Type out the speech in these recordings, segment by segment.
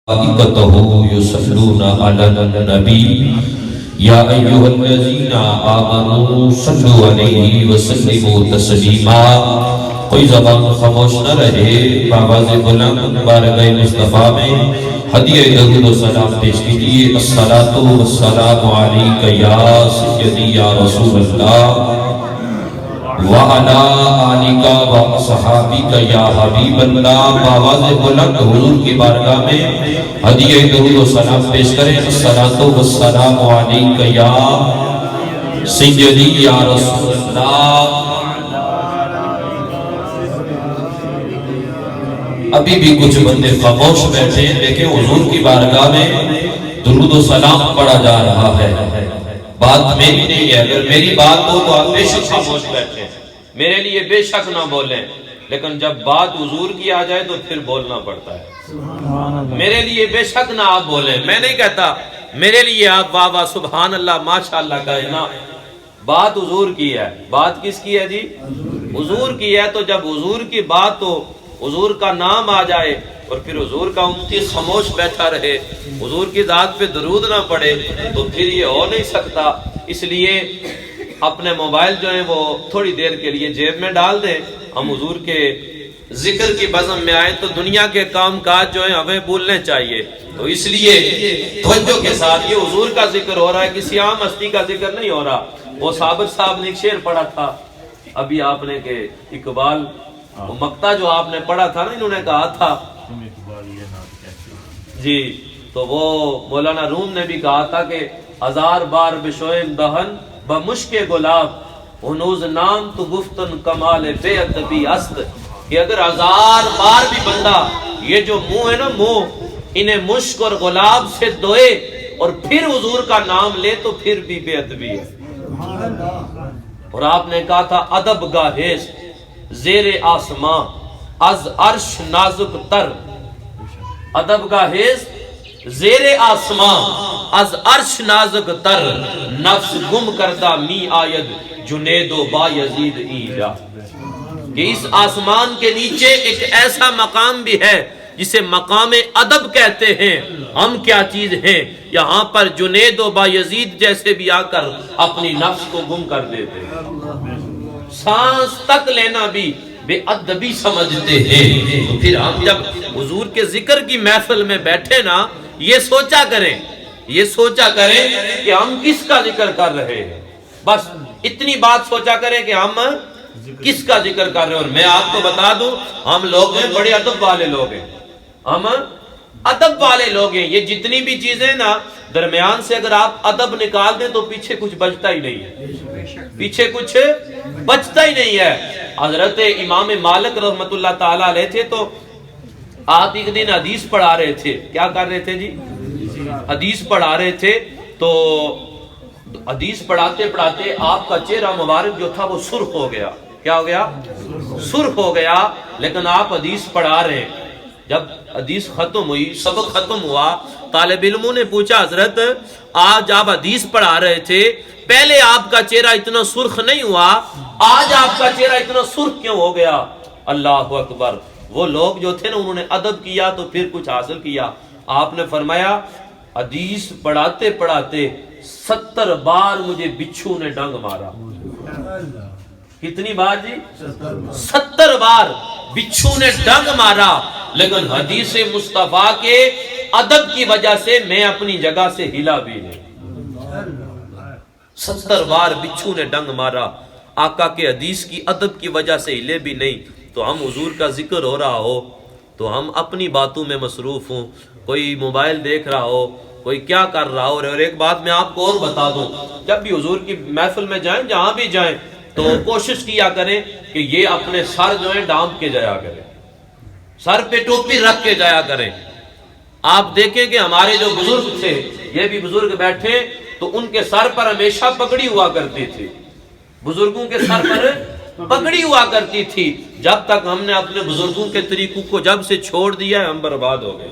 ملائکته یصلون علی النبی یا ایھا الذین آمنوا صلوا علیہ وسلموا تسلیما۔ کوئی زبان خاموش نہ رہے، بآواز بلند بارگاہ مصطفیٰ میں ہدیہ درود و سلام پیش کیجیے۔ الصلاۃ والسلام علیک یا سیدی یا رسول اللہ وعلا آلک واصحابک یا حبیب اللہ۔ بآواز بلند حضور کی بارگاہ میں ہدیہ درود و سلام پیش کریں۔ الصلاۃ والسلام علیک یا سیدی یا رسول اللہ۔ ابھی بھی کچھ بندے خاموش بیٹھے ہیں، لیکن حضور کی بارگاہ میں درود و سلام پڑھا جا رہا ہے۔ بات میری نہیں ہے، اگر میری بات ہو تو آپ بے شک خاموش بیٹھیں، میرے لیے بے شک نہ بولیں، لیکن جب بات حضور کی آ جائے تو پھر بولنا پڑتا ہے۔ میرے لیے بے شک نہ آپ بولیں، میں نہیں کہتا میرے لیے آپ واہ واہ سبحان اللہ ماشاءاللہ کہیں نا، بات حضور کی ہے۔ بات کس کی ہے جی؟ حضور کی ہے۔ تو جب حضور کی بات ہو، حضور کا نام آ جائے اور پھر حضور کا امتی خاموش بیٹھا رہے، حضور کی ذات پہ درود نہ پڑے، تو پھر یہ ہو نہیں سکتا۔ اس لیے اپنے موبائل جو ہیں وہ تھوڑی دیر کے لیے جیب میں ڈال دیں، ہم حضور کے ذکر کی بزم میں آئیں تو دنیا کے کام کاج جو ہیں ہمیں بھولنے چاہیے۔ تو اس لیے توجہ کے ساتھ یہ حضور کا ذکر ہو رہا ہے، کسی عام ہستی کا ذکر نہیں ہو رہا۔ وہ صابر صاحب نے ایک شعر پڑھا تھا ابھی آپ نے کہ اقبال، وہ مقطع جو آپ نے پڑھا تھا نا، انہوں نے کہا تھا جی، تو وہ مولانا روم نے بھی کہا تھا کہ ہزار بار بشویم دہن بمشک گلاب ہنوز نام تو گفتن کمال بے ادبی است، کہ اگر ہزار بار بھی بندہ یہ جو منہ ہے نا، منہ انہیں مشک اور گلاب سے دھوئے اور پھر حضور کا نام لے تو پھر بھی بے ادبی ہے۔ اور آپ نے کہا تھا ادب گاہیس زیر آسماں از عرش نازک تر، ادب گاہیس زیر آسماں از عرش نازک تر، نفس گم کردہ می آید جنید و با یزید ایجا، کہ اس آسمان کے نیچے ایک ایسا مقام بھی ہے جسے مقام ادب کہتے ہیں۔ ہم کیا چیز ہیں؟ یہاں پر جنید و با یزید جیسے بھی آ کر اپنی نفس کو گم کر دیتے ہیں، سانس تک لینا بھی بے ادبی سمجھتے ہیں۔ تو پھر ہم جب حضور کے ذکر کی محفل میں بیٹھے نا، یہ سوچا کریں کہ ہم کس کا ذکر کر رہے ہیں، بس اتنی بات سوچا کریں کہ ہم کس کا ذکر کر رہے ہیں۔ اور میں آپ کو بتا دوں، ہم لوگ ہیں بڑے ادب والے لوگ ہیں، ہم ادب والے لوگ ہیں۔ یہ جتنی بھی چیزیں نا درمیان سے اگر آپ ادب نکال دیں تو پیچھے کچھ بچتا ہی نہیں ہے، پیچھے کچھ بچتا ہی نہیں ہے۔ حضرت امام مالک رحمت اللہ تعالیٰ علیہ تھے، تو آپ ایک دن حدیث پڑھا رہے تھے۔ کیا کر رہے تھے جی؟ حدیث پڑھا رہے تھے۔ تو حدیث پڑھاتے پڑھاتے آپ کا چہرہ مبارک جو تھا وہ سرخ ہو گیا۔ کیا ہو گیا؟ سرخ ہو گیا۔ لیکن آپ حدیث پڑھا رہے ہیں۔ جب حدیث ختم ہوئی، سبق ختم ہوا، طالب علموں نے پوچھا حضرت آج آپ حدیث پڑھا رہے تھے، پہلے آپ کا چہرہ اتنا سرخ نہیں ہوا، آج آپ کا چہرہ اتنا سرخ کیوں ہو گیا؟ اللہ اکبر۔ وہ لوگ جو تھے نا، انہوں نے ادب کیا تو پھر کچھ حاصل کیا۔ آپ نے فرمایا حدیث پڑھاتے پڑھاتے 70 بار مجھے بچھو نے ڈنگ مارا۔ کتنی بار جی؟ 70 بار بچھو نے ڈنگ مارا، لیکن حدیث مصطفیٰ کے ادب کی وجہ سے میں اپنی جگہ سے ہلا بھی نہیں۔ 70 بار بچھو نے ڈنگ مارا، آقا کے حدیث کی ادب کی وجہ سے ہلے بھی نہیں۔ تو ہم حضور کا ذکر ہو رہا ہو تو ہم اپنی باتوں میں مصروف ہوں، کوئی موبائل دیکھ رہا ہو، کوئی کیا کر رہا ہو۔ اور ایک بات میں آپ کو اور بتا دوں، جب بھی حضور کی محفل میں جائیں، جہاں بھی جائیں، تو کوشش کیا کریں کہ یہ اپنے سر جو ہے ڈانپ کے جایا کریں، سر پہ ٹوپی رکھ کے جایا کریں۔ آپ دیکھیں کہ ہمارے جو بزرگ تھے، یہ بھی بزرگ بیٹھے، تو ان کے سر پر ہمیشہ پگڑی ہوا کرتی تھی، بزرگوں کے سر پر پگڑی ہوا کرتی تھی۔ جب تک ہم نے اپنے بزرگوں کے طریقوں کو جب سے چھوڑ دیا ہے، ہم برباد ہو گئے،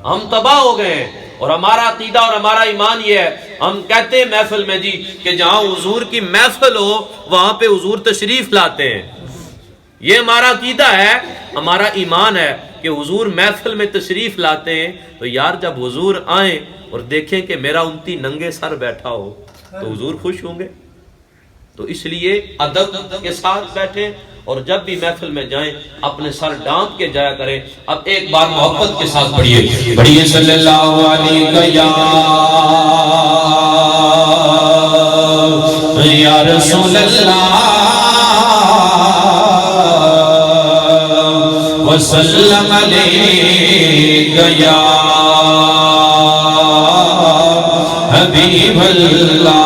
ہم تباہ ہو گئے ہیں۔ اور ہمارا عقیدہ اور ہمارا ایمان یہ ہے، ہم کہتے ہیں محفل میں جی کہ جہاں حضور کی محفل ہو وہاں پہ حضور تشریف لاتے ہیں، یہ ہمارا عقیدہ ہے، ہمارا ایمان ہے کہ حضور محفل میں تشریف لاتے ہیں تو یار جب حضور آئیں اور دیکھیں کہ میرا امتی ننگے سر بیٹھا ہو تو حضور خوش ہوں گے. تو اس لیے ادب کے ساتھ بیٹھیں اور جب بھی محفل میں جائیں اپنے سر ڈانپ کے جایا کریں. اب ایک بار محبت کے ساتھ پڑھیے صلی اللہ علیہ یا رسول اللہ وسلم علیہ یا حبیب اللہ.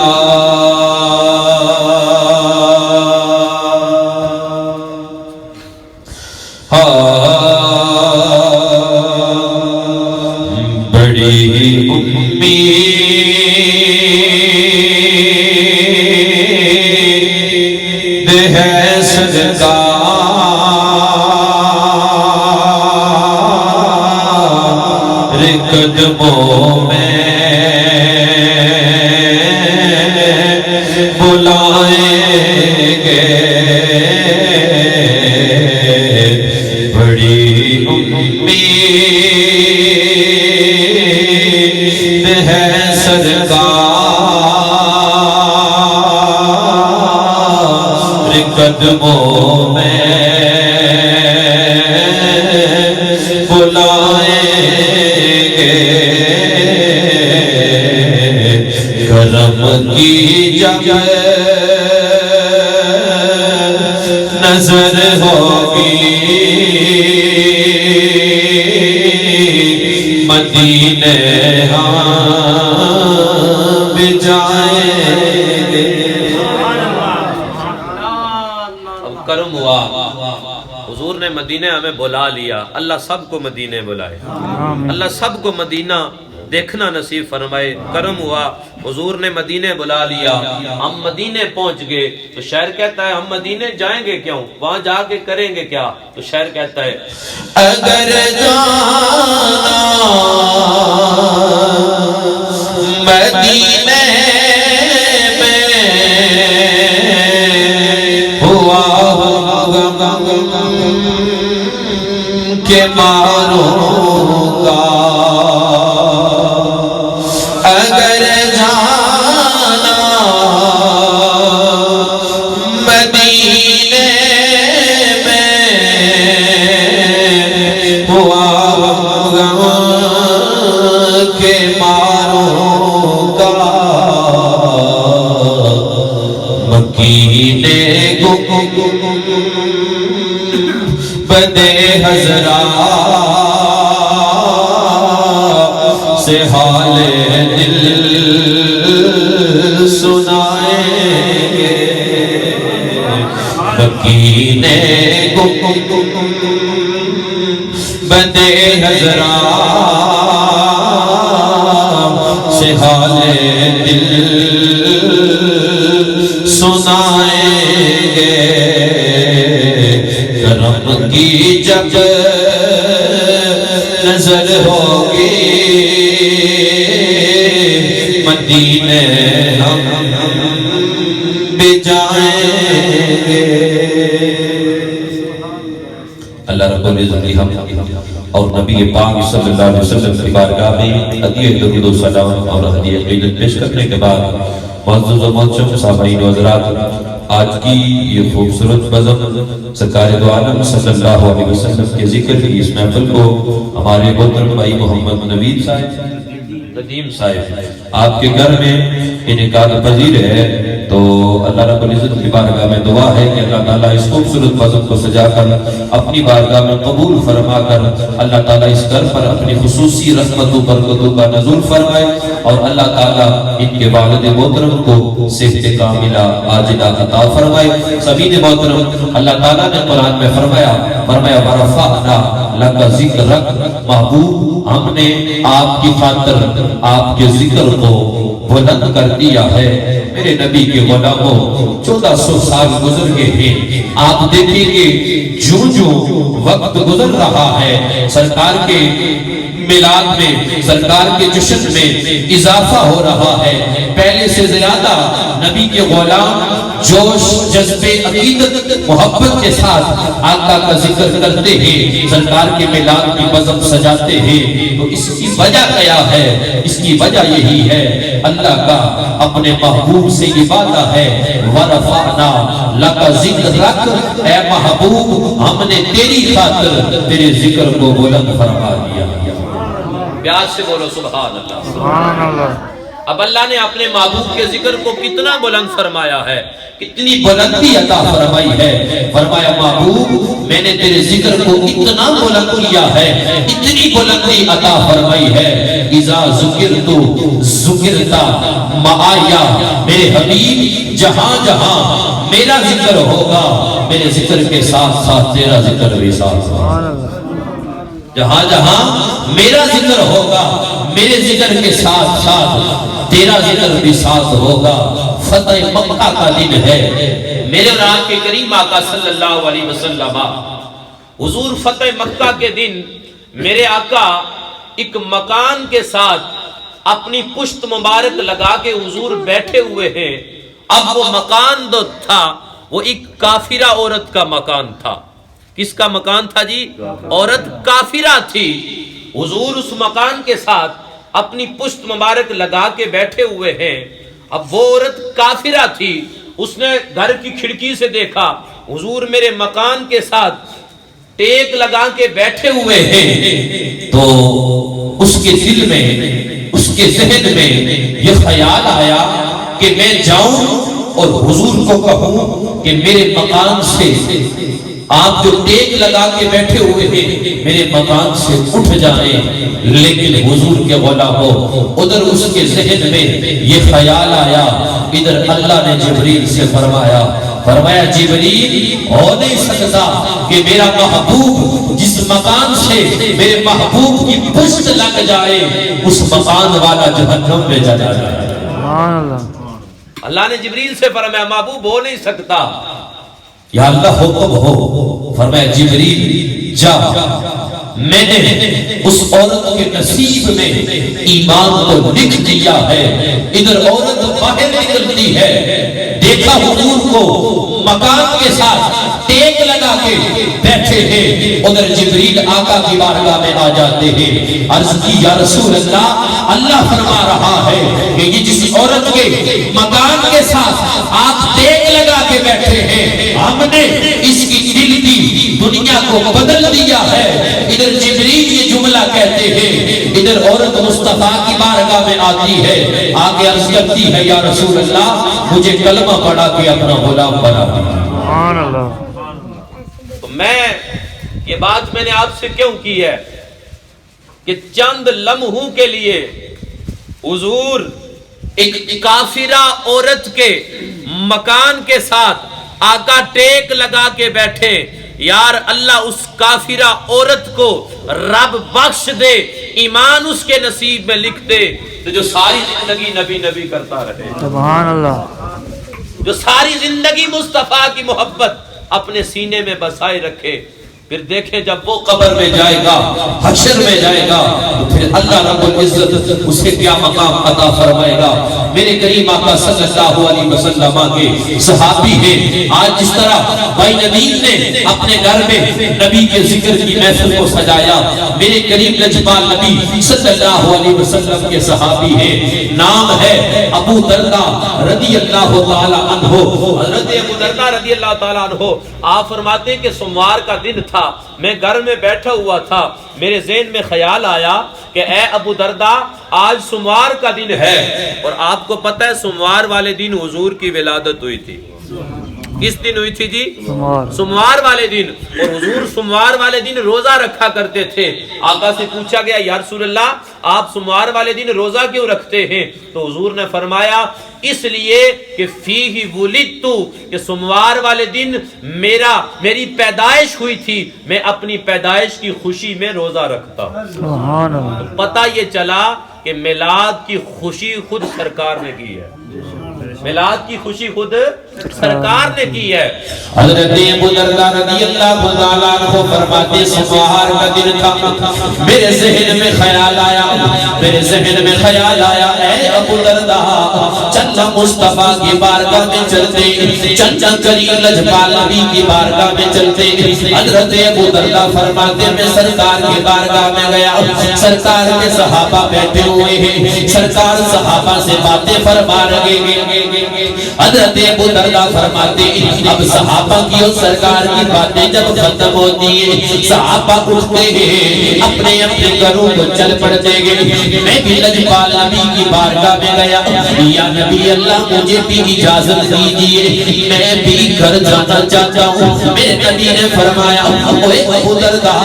بڑی امید ہے سرکار قدموں میں بلائیں گے. بڑی امید ہے سرکار قدموں میں بلائیں گے. کرم کی جگہ نظر ہوگی مدینے ہم بھی جائیں گے. اب کرم ہوا، حضور نے مدینے ہمیں بلا لیا. اللہ سب کو مدینے بلائے، اللہ سب کو مدینہ دیکھنا نصیب فرمائے. کرم ہوا، حضور نے مدینے بلا لیا، ہم مدینے پہنچ گئے. تو شاعر کہتا ہے ہم مدینے جائیں گے کیوں، وہاں جا کے کریں گے کیا؟ تو شاعر کہتا ہے اگر جانا مدینے میں ہوا کہ ماروں گا. اگر جانا مدینے میں ہوا کہ ماروں گا. مکینے بدے حضرات سے حال دل سنائیں گے. مکینے بدے حضرات سے حال دل سنائیں گے. کرم کی جب نظر ہوگی مدینے ہم بھی جائیں گے. اللہ رب العزت ہم اور نبی پاک صلی اللہ علیہ وسلم کی بارگاہ میں ہدیہ درود و سلام اور ہدیہ عقیدت پیش کرنے کے بعد معزز و محترم صحابین و حضرات، آج کی یہ خوبصورت بزم سرکار دو عالم صلی اللہ علیہ وسلم کے ذکر کی اس محفل کو ہمارے محترم بھائی محمد نوید صاحب ندیم صاحب آپ کے گھر میں انعقاد پذیر ہے. تو اللہ رب العزت کی بارگاہ میں دعا ہے کہ اللہ تعالیٰ اس خوبصورت بزم کو سجا کر اپنی بارگاہ میں قبول فرما کر اللہ تعالیٰ اس گھر پر اپنی خصوصی رحمتوں برکتوں کا نزول فرمائے اور اللہ تعالیٰ ان کے والد محترم کو صحت کاملہ عاجلہ عطا فرمائے. سبھی نے محترم اللہ تعالیٰ نے قرآن میں فرمایا ورفعنا لک ذکرک، محبوب ہم نے آپ کی خاطر آپ کے ذکر کو بلند کر دیا ہے. میرے نبی کے غلاموں 1400 سال گزر گئے ہیں. آپ دیکھیں گے جو وقت گزر رہا ہے سرکار کے میلاد میں سرکار کے جشن میں اضافہ ہو رہا ہے. پہلے سے زیادہ نبی کے غلام جوش جذبے عقیدت محبت کے ساتھ آقا کا ذکر کرتے ہیں, سرکار کے میلاد کی بزم سجاتے ہیں. تو اس کی وجہ کیا ہے؟ اس کی وجہ یہی ہے, اللہ کا اپنے محبوب سے یہ وعدہ ہے, وَرَفَعْنَا لَكَ ذِكْرَكَ, اے محبوب ہم نے تیری خاطر تیرے ذکر کو بلند فرما دیا. پیار سے بولو سبحان اللہ. سبحان اللہ. اب اللہ نے اپنے محبوب کے ذکر کو کتنا بلند فرمایا ہے, کتنی بلندی عطا فرمائی ہے. فرمایا محبوب میں نے تیرے ذکر کو اتنا بلند کیا ہے, اتنی بلندی عطا فرمائی ہے. اذا ذکرت ذکرتا معایا, میرے حبیب جہاں جہاں میرا ذکر ہوگا میرے ذکر کے ساتھ ساتھ تیرا ذکر بھی ساتھ ساتھ. جہاں جہاں میرا ذکر ہوگا میرے ذکر کے ساتھ ساتھ تیرا ذکر بھی ساتھ ہوگا. فتح مکہ کا دن ہے میرے اور آپ کے کریم آقا صلی اللہ علیہ وسلم. حضور فتح مکہ کے دن میرے آقا ایک مکان کے ساتھ اپنی پشت مبارک لگا کے حضور بیٹھے ہوئے ہیں. اب وہ مکان جو تھا وہ ایک کافرہ عورت کا مکان تھا. کس کا مکان تھا جی؟ عورت کافرہ تھی. حضور اس مکان کے ساتھ اپنی پشت مبارک لگا کے بیٹھے ہوئے ہیں. اب وہ عورت کافرہ تھی, اس نے گھر کی کھڑکی سے دیکھا حضور میرے مکان کے ساتھ ٹیک لگا کے بیٹھے ہوئے ہیں. تو اس کے دل میں اس کے ذہن میں یہ خیال آیا کہ میں جاؤں اور حضور کو کہوں کہ میرے مکان سے آپ جو ٹیک لگا کے بیٹھے ہوئے ہیں میرے مکان سے اٹھ جائیں. لیکن حضور کے غلاموں ادھر اس کے ذہن میں یہ خیال آیا, ادھر اللہ نے جبریل سے فرمایا جبریل ہو نہیں سکتا کہ میرا محبوب جس مکان سے میرے محبوب کی پشت لگ جائے اس مکان والا جہنم میں چلا جائے. سبحان اللہ. اللہ نے جبریل سے فرمایا محبوب ہو نہیں سکتا. یا اللہ حکم ہو. فرمایا جبریل جا, میں نے اس عورت کے نصیب میں ایمان کو لکھ دیا ہے. ادھر عورت باہر نکلتی ہے, دیکھا حضور کو مکان کے ساتھ ٹیک لگا کے بیٹھے ہیں, ادھر جبریل آقا کی بارگاہ میں آ جاتے ہیں. عرض کی یا رسول اللہ, اللہ فرما رہا ہے کہ یہ جس عورت کے مکان کے ساتھ آپ ٹیک لگا کے بیٹھے ہیں ہم نے اس کی دل کی دنیا کو بدل دیا ہے. ادھر جبریل یہ جملہ کہتے ہیں, ادھر عورت مصطفیٰ کی بارگاہ میں آتی ہے, آگے عرض کرتی ہے یا رسول اللہ مجھے کلمہ پڑھا کے اپنا غلام بنا دیا. سبحان اللہ. تو یہ بات میں نے آپ سے کیوں کی ہے کہ چند لمحوں کے لیے حضور ایک کافرہ عورت کے مکان کے ساتھ آقا ٹیک لگا کے بیٹھے. یار اللہ اس کافرہ عورت کو رب بخش دے, ایمان اس کے نصیب میں لکھ دے, تو جو ساری زندگی نبی نبی کرتا رہے. سبحان اللہ. جو ساری زندگی مصطفیٰ کی محبت اپنے سینے میں بسائے رکھے. پھر دیکھیں جب وہ قبر میں جائے گا, حشر میں جائے گا, تو پھر اللہ رب العزت اسے کیا مقام عطا فرمائے گا. میرے کریم آقا صلی اللہ علیہ وسلم کے صحابی ہیں. آج جس طرح بھائی ندیم نے اپنے گھر میں نبی کے ذکر کی محفل کو سجایا, میرے کریم لجپال نبی صلی اللہ علیہ وسلم کے صحابی ہیں. نام ہے ابو دردہ رضی اللہ تعالی عنہ. حضرت ابو دردہ رضی اللہ تعالیٰ عنہ آپ فرماتے ہیں کہ سوموار کا دن تھا, میں گھر میں بیٹھا ہوا تھا, میرے ذہن میں خیال آیا کہ اے ابو دردہ آج سوموار کا دن ہے, اور آپ کو پتہ ہے سوموار والے دن حضور کی ولادت ہوئی تھی. کس دن ہوئی تھی جی؟ سوموار والے دن. اور حضور سوموار والے دن روزہ رکھا کرتے تھے. آقا سے پوچھا گیا یا رسول اللہ آپ سوموار والے دن روزہ کیوں رکھتے ہیں؟ تو حضور نے فرمایا اس لیے کہ فیہ ولدتو, کہ سوموار والے دن میری پیدائش ہوئی تھی, میں اپنی پیدائش کی خوشی میں روزہ رکھتا ہوں. سبحان اللہ. پتہ یہ چلا کہ میلاد کی خوشی خود سرکار نے کی ہے. میلاد کی خوشی خود سرکار نے کی ہے۔ حضرت ابو درداء رضی اللہ تعالیٰ عنہ فرماتے سمہار کا دن تھا، میرے ذہن میں خیال آیا اے ابو درداء چچا مصطفیٰ کی بارگاہ میں چلتے، چچا کریم لجپال نبی کی بارگاہ میں چلتے۔ حضرت ابو درداء فرماتے میں سرکار کی بارگاہ میں گیا، سرکار کے صحابہ بیٹھے ہوئے ہیں، سرکار صحابہ سے باتیں فرما رہے ہیں۔ حضرت ابو درداء فرماتے اب صحابہ کی اور سرکار کی باتیں جب ختم ہوتی ہیں، صحابہ اٹھتے ہیں، اپنے اپنے گھروں کو چل پڑتے ہیں۔ میں بھی لجپال نبی کی بارگاہ میں گیا، یا نبی اللہ مجھے بھی اجازت دیجیے، میں بھی گھر جانا چاہتا ہوں۔ میرے نبی نے فرمایا اوے ابو درداء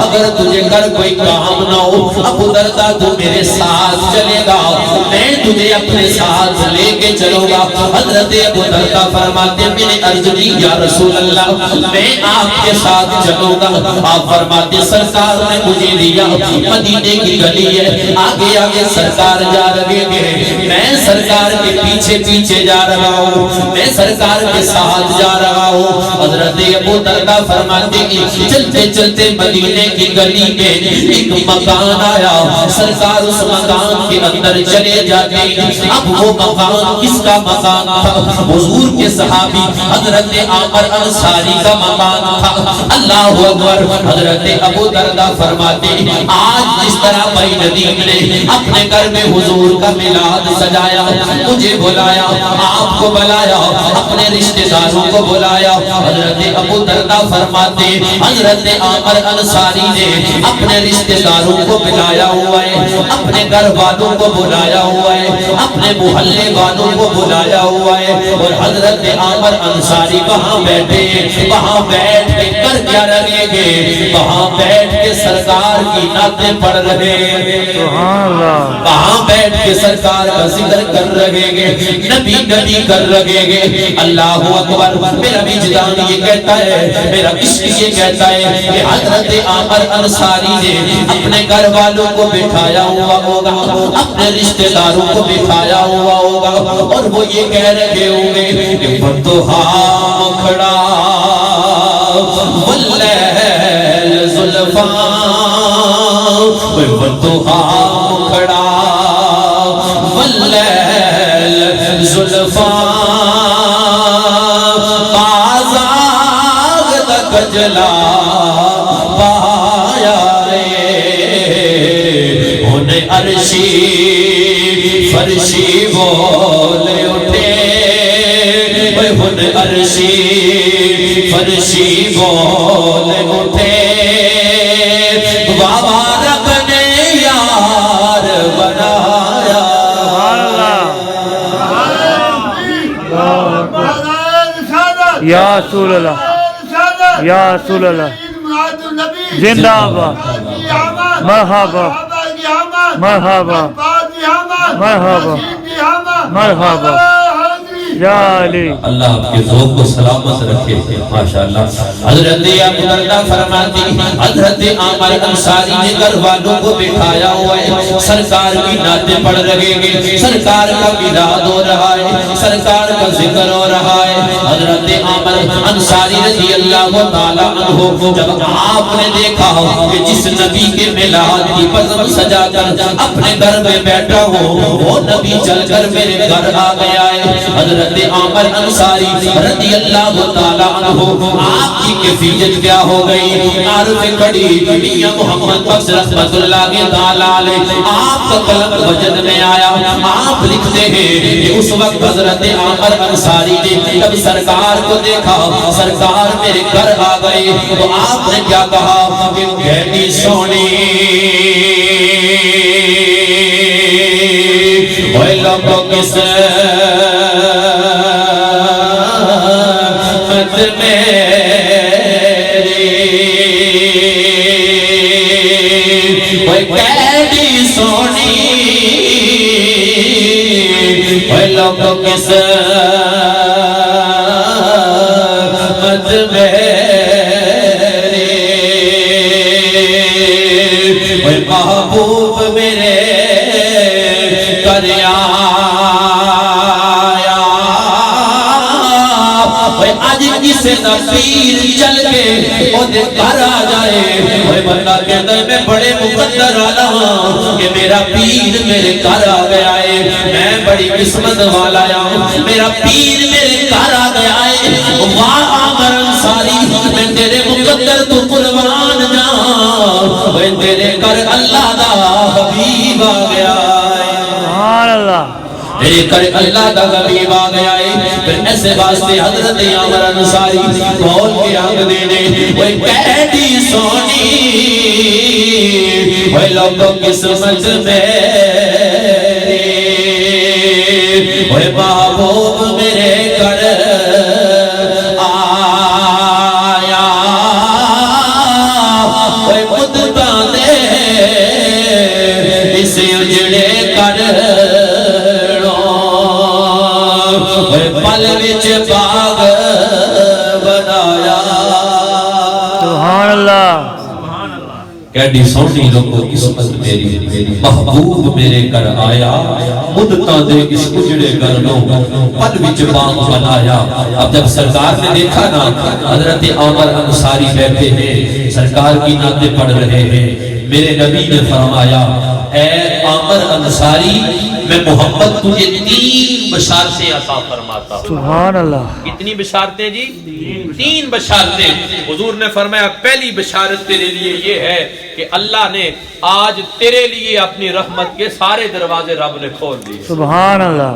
اگر تجھے گھر کوئی کام نہ ہو ابو درداء تو میرے ساتھ چلے گا، میں تجھے اپنے ساتھ لے کے چلوں گا۔ حضرت ابو درداء فرماتے میں نے عرض کی یا رسول اللہ میں آپ کے ساتھ چلوں گا۔ آپ فرماتے سرکار نے مجھے دیا مدینے کی گلی ہے، آگے آگے سرکار جا رہے ہیں، میں سرکار کے پیچھے پیچھے جا رہا ہوں، میں سرکار کے ساتھ جا رہا ہوں۔ حضرت ابو درداء فرماتے چلتے چلتے مدینے کی گلی میں ایک مکان آیا، سرکار اس مکان کے اندر چلے جاتے۔ اب وہ مکان کس کا مکان تھا؟ حضور کے صحابی حضرت عامر انصاری کا مکان تھا۔ اللہ اکبر۔ حضرت ابو درداء فرماتے آج جس طرح بھائی ندیم نے اپنے گھر میں حضور کا میلاد سجایا، مجھے بلایا، آپ کو بلایا، اپنے رشتہ داروں کو بلایا۔ حضرت ابو درداء فرماتے حضرت عامر انصاری نے اپنے رشتہ داروں کو بلایا ہوا ہے، اپنے گھر والوں کو بلایا ہوا ہے، اپنے محلے والوں کو بلایا ہوا ہے، اور حضرت عامر انصاری وہاں بیٹھے ہیں۔ وہاں بیٹھ کے کر کیا رہے گے؟ وہاں بیٹھ کے سرکار کی نعتیں پڑھ رہے ہیں، سبحان اللہ، وہاں بیٹھ کے سرکار کا ذکر کر رہے گے، نبی نبی کر رہے گے۔ اللہ اکبر۔ میرا وجدان یہ کہتا ہے، میرا عشق یہ کہتا ہے کہ حضرت عامر انصاری نے اپنے گھر والوں کو بٹھایا ہوا ہوگا، اپنے رشتہ داروں کو بٹھایا ہوا ہوگا، اور وہ یہ کہہ رہے ہوں گے کہ فتوحا مکھڑا واللیل زلفاں، فتوحا مکھڑا واللیل زلفاں، بازاغ تک جلا پایا رے، انہیں عرشی فرشی بولے اٹھے، انہیں عرشی فرشی بولے اٹھے، بابا رب نے یار بنایا۔ یا رسول اللہ، یا رسول اللہ، زندہ آباد، مرحبا مرحبا مرحبا مرحبا یا علی۔ اللہ آپ کے ذوق کو سلامت رکھے، ماشاءاللہ۔ حضرت ابو درداء فرماتی حضرت عامر انصاری نے گھر والوں کو بٹھایا ہوا ہے، سرکار کی نعتیں پڑھ رہے ہیں، سرکار کا میلاد ہو رہا ہے، سرکار کا ذکر ہو رہا ہے۔ حضرت عامر انصاری رضی اللہ تعالیٰ عنہ جب آپ نے دیکھا کہ جس نبی کے میلاد کی بزم سجا کر اپنے گھر میں بیٹھا ہو وہ نبی چل کر میرے گھر آ گیا ہے، حضرت عامر انصاری رضی اللہ تعالیٰ عنہ آپ کی کیفیت کیا ہو گئی؟ عارف کھڑی میاں محمد بخش رحمت اللہ تعالیٰ علیہ، آپ کا قلم وجد میں آیا، آپ لکھتے ہیں کہ اس وقت حضرت عامر انصاری نے جب سرکار کو دیکھا، سرکار میرے گھر آ گئے، تو آپ نے کیا کہا کہ کہنی سونی وہ لوگوں کس کیڈی سونی لوگوں کے سمت میری، محبوب میرے کر آیا کسے دا پیر چل کے او دے گھر آ جائے اوے بندہ کہتا ہے میں بڑے مقدر والا ہوں کہ میرا پیر میرے گھر آ گیا ہے، میں بڑی قسمت والا ہوں، میرا پیر میرے گھر آ گیا ہے۔ واہ عامر انصاری میں تیرے مقدر تو قربان جاؤں، اوے تیرے گھر اللہ دا حبیب آ گیا ہے، سبحان اللہ، میرے کر اللہ دا حبیب آ گیا ہے۔ پھر ایسے واسطے حضرت عامر انصاری کھول کے آنکھ دینے وہ کیڈی سونی وہ لوگوں قسمت میری وہ محبوب میرے گھر آیا وہ مدتاں دے اس اجڑے گھر پل وچ باغ بنایا، سبحان اللہ، کیڈی سونی لوگو قسمت میری، محبوب میرے گھر آیا، مدتاں دے اس اجڑے گھر نو پل وچ باغ بنایا۔ اب جب سرکار نے دیکھا نا حضرت عامر انصاری بیٹھے ہیں، سرکار کی نعتیں پڑھ رہے ہیں، میرے نبی نے فرمایا اے عامر انصاری میں محمد تجھے 3 بشارتیں عطا فرماتا ہوں۔ سبحان اللہ، کتنی بشارتیں جی؟ 3 بشارتیں۔ حضور نے فرمایا پہلی بشارت تیرے لیے یہ ہے کہ اللہ نے آج تیرے لیے اپنی رحمت کے سارے دروازے رب نے کھول دیے۔ سبحان اللہ،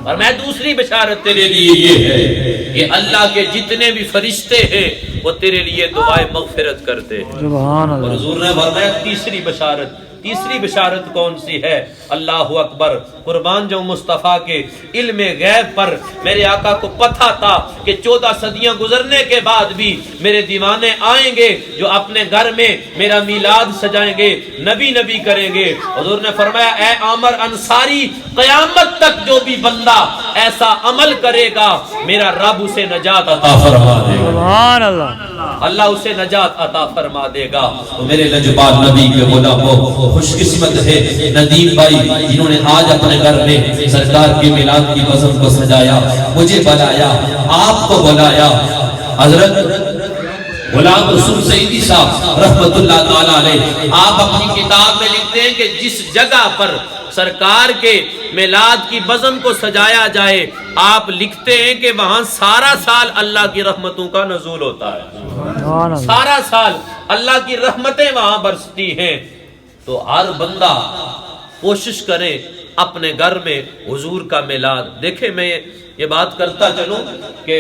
اور میں دوسری بشارت تیرے لیے یہ ہے کہ اللہ کے جتنے بھی فرشتے ہیں وہ تیرے لیے دعائیں مغفرت کرتے ہیں۔ سبحان اور اللہ، حضور نے فرمایا تیسری بشارت کون سی ہے؟ اللہ اکبر، قربان جو مصطفیٰ کے علم غیب پر میرے آقا کو پتہ تھا کہ 14 صدیاں گزرنے کے بعد بھی میرے دیوانے آئیں گے جو اپنے گھر میں میرا میلاد سجائیں گے، نبی نبی کریں گے۔ حضور نے فرمایا اے عامر انصاری قیامت تک جو بھی بندہ ایسا عمل کرے گا میرا رب اسے نجات عطا فرما دے گا، سبحان اللہ، اللہ اسے نجات عطا فرما دے گا۔ تو میرے لجپال نبی کے غلاموں خوش قسمت ہے ندیم بھائی جنہوں نے آج اپنے گھر میں سرکار کی میلاد کی بزم کو سجایا، مجھے بلایا، آپ کو بلایا۔ حضرت غلام رسول سیدی صاحب رحمت اللہ تعالیٰ علیہ آپ اپنی کتاب میں لکھتے ہیں کہ جس جگہ پر سرکار کے میلاد کی بزم کو سجایا جائے آپ لکھتے ہیں کہ وہاں سارا سال اللہ کی رحمتوں کا نزول ہوتا ہے، سبحان اللہ، سارا سال اللہ کی رحمتیں وہاں برستی ہیں۔ تو ہر بندہ کوشش کرے اپنے گھر میں حضور کا میلاد دیکھیں۔ میں یہ بات کرتا چلوں کہ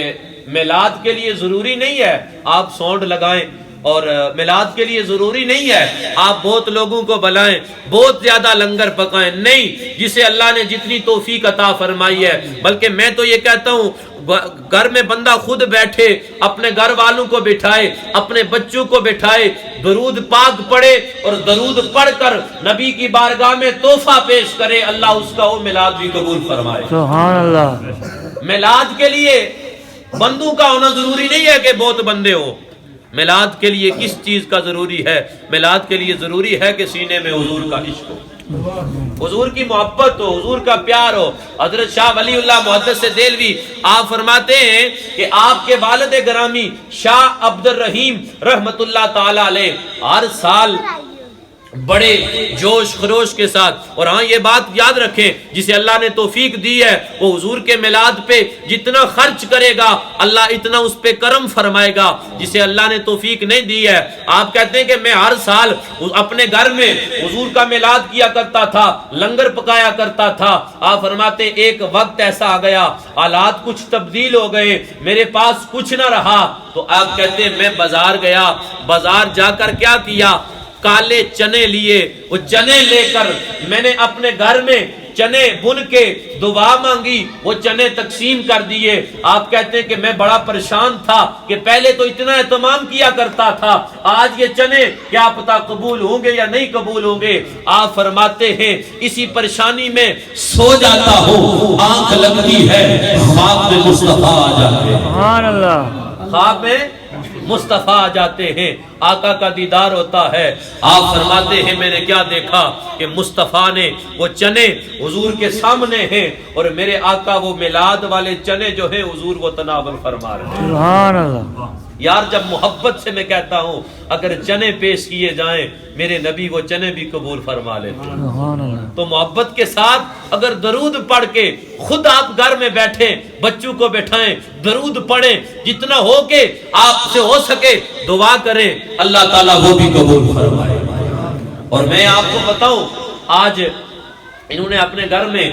میلاد کے لیے ضروری نہیں ہے آپ سونڈ لگائیں، اور میلاد کے لیے ضروری نہیں ہے آپ بہت لوگوں کو بلائیں، بہت زیادہ لنگر پکائیں، نہیں، جسے اللہ نے جتنی توفیق عطا فرمائی ہے۔ بلکہ میں تو یہ کہتا ہوں گھر میں بندہ خود بیٹھے، اپنے گھر والوں کو بٹھائے، اپنے بچوں کو بٹھائے، درود پاک پڑھے اور درود پڑھ کر نبی کی بارگاہ میں تحفہ پیش کرے، اللہ اس کا وہ میلاد بھی قبول فرمائے۔ سبحان اللہ، میلاد کے لیے بندوں کا ہونا ضروری نہیں ہے کہ بہت بندے ہوں۔ میلاد کے لیے کس چیز کا ضروری ہے؟ میلاد کے لیے ضروری ہے کہ سینے میں حضور کا عشق ہو، حضور کی محبت ہو، حضور کا پیار ہو۔ حضرت شاہ ولی اللہ محدث دہلوی آپ فرماتے ہیں کہ آپ کے والد گرامی شاہ عبد الرحیم رحمت اللہ تعالی علیہ ہر سال بڑے جوش خروش کے ساتھ، اور ہاں یہ بات یاد رکھیں جسے اللہ نے توفیق دی ہے وہ حضور کے میلاد پہ جتنا خرچ کرے گا اللہ اتنا اس پہ کرم فرمائے گا، جسے اللہ نے توفیق نہیں دی ہے۔ آپ کہتے ہیں کہ میں ہر سال اپنے گھر میں حضور کا میلاد کیا کرتا تھا، لنگر پکایا کرتا تھا۔ آپ فرماتے ہیں ایک وقت ایسا آ گیا حالات کچھ تبدیل ہو گئے، میرے پاس کچھ نہ رہا، تو آپ کہتے ہیں میں بازار گیا، بازار جا کر کیا کیا، کالے چنے لیے، وہ چنے لے کر میں نے اپنے گھر میں چنے بن کے دعا مانگی، وہ چنے تقسیم کر دیے۔ آپ کہتے ہیں کہ میں بڑا پریشان تھا کہ پہلے تو اتنا اہتمام کیا کرتا تھا، آج یہ چنے کیا پتہ قبول ہوں گے یا نہیں قبول ہوں گے۔ آپ فرماتے ہیں اسی پریشانی میں سو جاتا ہوں، آنکھ لگتی ہے خواب میں مصطفیٰ آ جاتے ہیں۔ سبحان اللہ، خواب میں مصطفیٰ آ جاتے ہیں، آقا کا دیدار ہوتا ہے، آپ فرماتے ہیں میں نے کیا دیکھا کہ مصطفیٰ نے وہ چنے حضور کے سامنے ہیں اور میرے آقا وہ میلاد والے چنے جو ہیں حضور وہ تناول فرما رہے ہیں۔ سبحان اللہ، یار جب محبت سے میں کہتا ہوں اگر چنے پیش کیے جائیں میرے نبی وہ چنے بھی قبول فرما لیتے ہیں۔ سبحان اللہ، تو محبت کے ساتھ اگر درود پڑھ کے خود آپ گھر میں بیٹھیں، بچوں کو بٹھائیں، درود پڑھیں، جتنا ہو کے آپ سے ہو سکے دعا کریں، اللہ تعالیٰ وہ بھی قبول فرمائے۔ اور میں آپ کو بتاؤں آج انہوں نے اپنے گھر میں